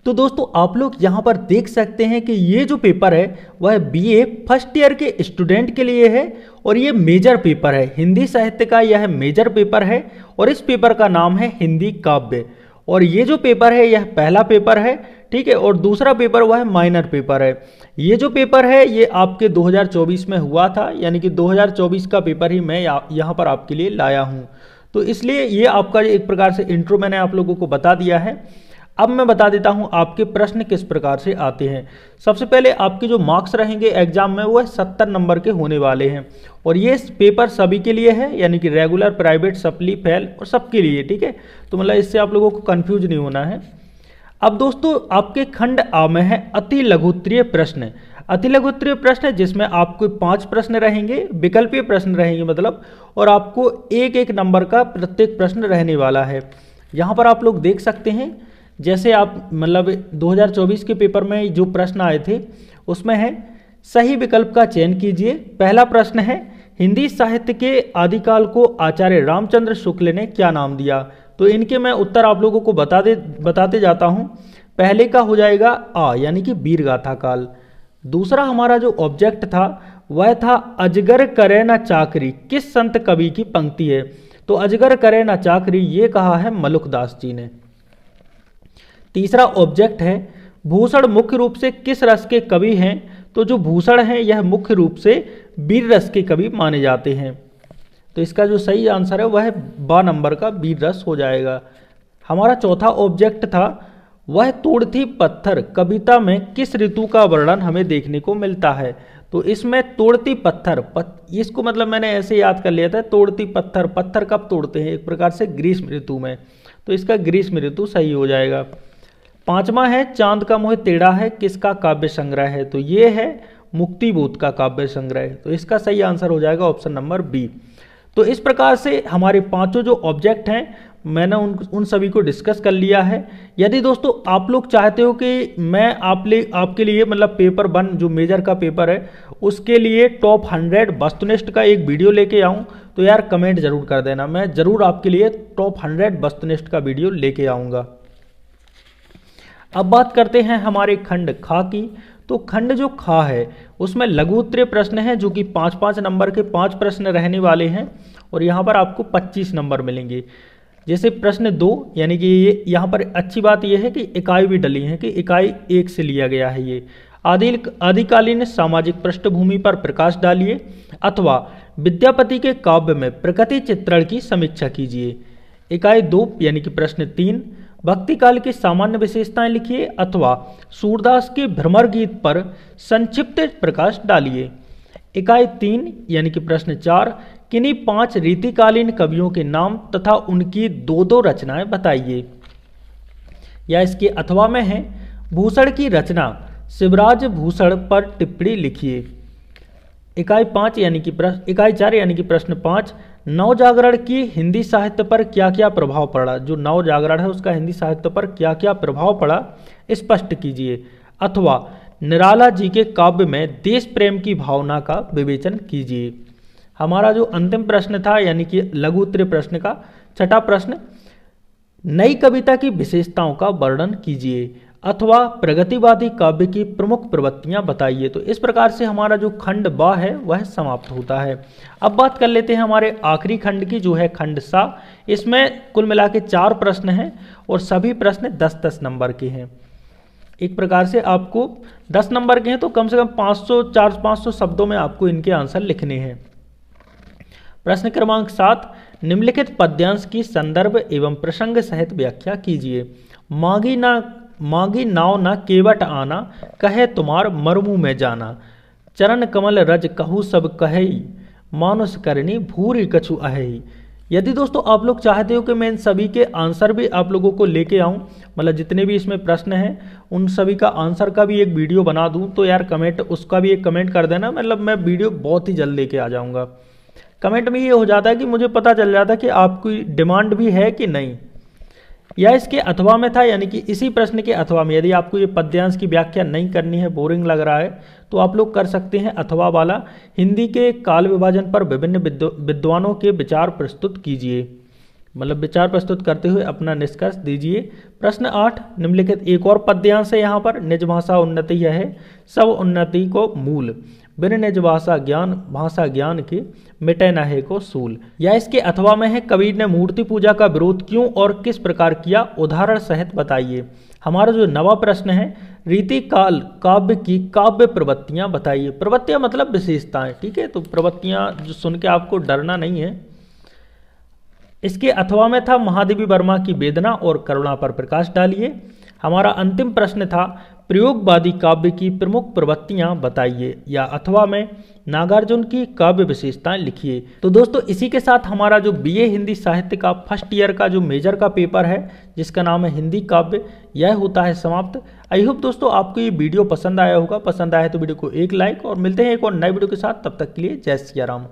तो दोस्तों आप लोग यहाँ पर देख सकते हैं कि ये जो पेपर है वह बीए फर्स्ट ईयर के स्टूडेंट के लिए है और ये मेजर पेपर है, हिंदी साहित्य का यह मेजर पेपर है और इस पेपर का नाम है हिंदी काव्य। और ये जो पेपर है यह पहला पेपर है, ठीक है, और दूसरा पेपर वह माइनर पेपर है। ये जो पेपर है ये आपके 2024 में हुआ था, यानी कि 2024 का पेपर ही मैं यहाँ पर आपके लिए लाया हूँ। तो इसलिए ये आपका एक प्रकार से इंट्रो मैंने आप लोगों को बता दिया है। अब मैं बता देता हूं आपके प्रश्न किस प्रकार से आते हैं। सबसे पहले आपके जो मार्क्स रहेंगे एग्जाम में वो 70 नंबर के होने वाले हैं और ये पेपर सभी के लिए है, यानी कि रेगुलर, प्राइवेट, सप्ली, फेल और सबके लिए, ठीक है। तो मतलब इससे आप लोगों को कंफ्यूज नहीं होना है। अब दोस्तों आपके खंड आ में है अति लघुत्तरीय प्रश्न। अति लघुत्तरीय प्रश्न जिसमें आपको 5 प्रश्न रहेंगे, विकल्पीय प्रश्न रहेंगे मतलब, और आपको एक एक नंबर का प्रत्येक प्रश्न रहने वाला है। यहाँ पर आप लोग देख सकते हैं, जैसे आप मतलब 2024 के पेपर में जो प्रश्न आए थे उसमें है सही विकल्प का चयन कीजिए। पहला प्रश्न है हिंदी साहित्य के आदिकाल को आचार्य रामचंद्र शुक्ल ने क्या नाम दिया। तो इनके मैं उत्तर आप लोगों को बताते जाता हूं। पहले का हो जाएगा आ, यानी कि वीरगाथा काल। दूसरा हमारा जो ऑब्जेक्ट था वह था अजगर करे न चाकरी किस संत कवि की पंक्ति है। तो अजगर करे न चाकरी ये कहा है मलुकदास जी ने। तीसरा ऑब्जेक्ट है भूषण मुख्य रूप से किस रस के कवि हैं। तो जो भूषण हैं यह मुख्य रूप से वीर रस के कवि माने जाते हैं। तो इसका जो सही आंसर है वह 12 नंबर का वीर रस हो जाएगा। हमारा चौथा ऑब्जेक्ट था वह तोड़ती पत्थर कविता में किस ऋतु का वर्णन हमें देखने को मिलता है। तो इसमें तोड़ती पत्थर इसको मतलब मैंने ऐसे याद कर लिया था, तोड़ती पत्थर, पत्थर कब तोड़ते हैं, एक प्रकार से ग्रीष्म ऋतु में। तो इसका ग्रीष्म ऋतु सही हो जाएगा। पांचवा है चांद का मोह टेढ़ा है किसका काव्य संग्रह है। तो ये है मुक्तिबोध का काव्य संग्रह। तो इसका सही आंसर हो जाएगा ऑप्शन नंबर बी। तो इस प्रकार से हमारे पांचों जो ऑब्जेक्ट हैं मैंने उन सभी को डिस्कस कर लिया है। यदि दोस्तों आप लोग चाहते हो कि मैं आपके लिए मतलब पेपर 1 जो मेजर का पेपर है उसके लिए टॉप 100 वस्तुनिष्ठ का एक वीडियो लेके आऊं तो यार कमेंट जरूर कर देना, मैं जरूर आपके लिए टॉप 100 वस्तुनिष्ठ का वीडियो लेके आऊँगा। अब बात करते हैं हमारे खंड खा की। तो खंड जो खा है उसमें लघु उत्तरीय प्रश्न है जो कि 5-5 नंबर के 5 प्रश्न रहने वाले हैं और यहाँ पर आपको 25 नंबर मिलेंगे। जैसे प्रश्न 2, यानी कि ये यहाँ पर अच्छी बात यह है कि इकाई भी डली है कि इकाई 1 से लिया गया है। ये आदिकालीन सामाजिक पृष्ठभूमि पर प्रकाश डालिए अथवा विद्यापति के काव्य में प्रकृति चित्रण की समीक्षा कीजिए। इकाई 2 यानी कि प्रश्न 3, भक्ति काल की सामान्य विशेषताएं लिखिए अथवा सूरदास के भ्रमर गीत पर संक्षिप्त प्रकाश डालिए। इकाई 3 यानी कि प्रश्न 4, किन्हीं 5 रीतिकालीन कवियों के नाम तथा उनकी 2-2 रचनाएं बताइए। या इसके अथवा में है भूषण की रचना शिवराज भूषण पर टिप्पणी लिखिए। इकाई 4 यानी कि प्रश्न 5, नवजागरण की हिंदी साहित्य पर क्या क्या प्रभाव पड़ा। जो नवजागरण है उसका हिंदी साहित्य पर क्या क्या प्रभाव पड़ा स्पष्ट कीजिए अथवा निराला जी के काव्य में देश प्रेम की भावना का विवेचन कीजिए। हमारा जो अंतिम प्रश्न था यानी कि लघु उत्तरीय प्रश्न का छठा प्रश्न, नई कविता की विशेषताओं का वर्णन कीजिए अथवा प्रगतिवादी काव्य की प्रमुख प्रवृत्तियां बताइए। तो इस प्रकार से हमारा जो खंड बा है वह समाप्त होता है। अब बात कर लेते हैं हमारे आखिरी खंड की जो है खंड सा। इसमें कुल मिला के 4 प्रश्न हैं और सभी प्रश्न 10-10 नंबर के हैं। एक प्रकार से आपको 10 नंबर के हैं तो कम से कम 400-500 शब्दों में आपको इनके आंसर लिखने हैं। प्रश्न क्रमांक 7, निम्नलिखित पद्यांश की संदर्भ एवं प्रसंग सहित व्याख्या कीजिए। मांगी नाव ना केवट आना कहे तुम्हार मरमू में जाना। चरण कमल रज कहू सब कहेई मानुष करनी भूरी कछु अहेई। यदि दोस्तों आप लोग चाहते हो कि मैं इन सभी के आंसर भी आप लोगों को लेके आऊं, मतलब जितने भी इसमें प्रश्न हैं उन सभी का आंसर का भी एक वीडियो बना दूं, तो यार उसका भी एक कमेंट कर देना। मतलब मैं वीडियो बहुत ही जल्द लेके आ जाऊंगा। कमेंट में ये हो जाता है कि मुझे पता चल जाता है कि आपकी डिमांड भी है कि नहीं। या इसके अथवा में था, यानी कि इसी प्रश्न के अथवा में यदि आपको ये पद्यांश की व्याख्या नहीं करनी है, बोरिंग लग रहा है, तो आप लोग कर सकते हैं अथवा वाला, हिंदी के काल विभाजन पर विभिन्न विद्वानों के विचार प्रस्तुत कीजिए। मतलब विचार प्रस्तुत करते हुए अपना निष्कर्ष दीजिए। प्रश्न 8 निम्नलिखित एक और पद्यांश है यहाँ पर, निज भाषा उन्नति यह है सब उन्नति को मूल, बिन निज भाषा ज्ञान के मिटे न है को सूल। या इसके अथवा में है, कबीर ने मूर्ति पूजा का विरोध क्यों और किस प्रकार किया, उदाहरण सहित बताइए। हमारा जो नवा प्रश्न है, रीति काल काव्य की काव्य प्रवृत्तियां बताइए। प्रवृत्तियां मतलब विशेषताएं, ठीक है, तो प्रवृत्तियां जो सुन के आपको डरना नहीं है। इसके अथवा में था, महादेवी वर्मा की वेदना और करुणा पर प्रकाश डालिए। हमारा अंतिम प्रश्न था, प्रयोगवादी काव्य की प्रमुख प्रवृत्तियां बताइए, या अथवा में नागार्जुन की काव्य विशेषताएं लिखिए। तो दोस्तों इसी के साथ हमारा जो बीए हिंदी साहित्य का फर्स्ट ईयर का जो मेजर का पेपर है, जिसका नाम है हिंदी काव्य, यह होता है समाप्त। आई होप दोस्तों आपको ये वीडियो पसंद आया होगा। पसंद आया तो वीडियो को एक लाइक, और मिलते हैं एक और नए वीडियो के साथ। तब तक के लिए जय सिया राम।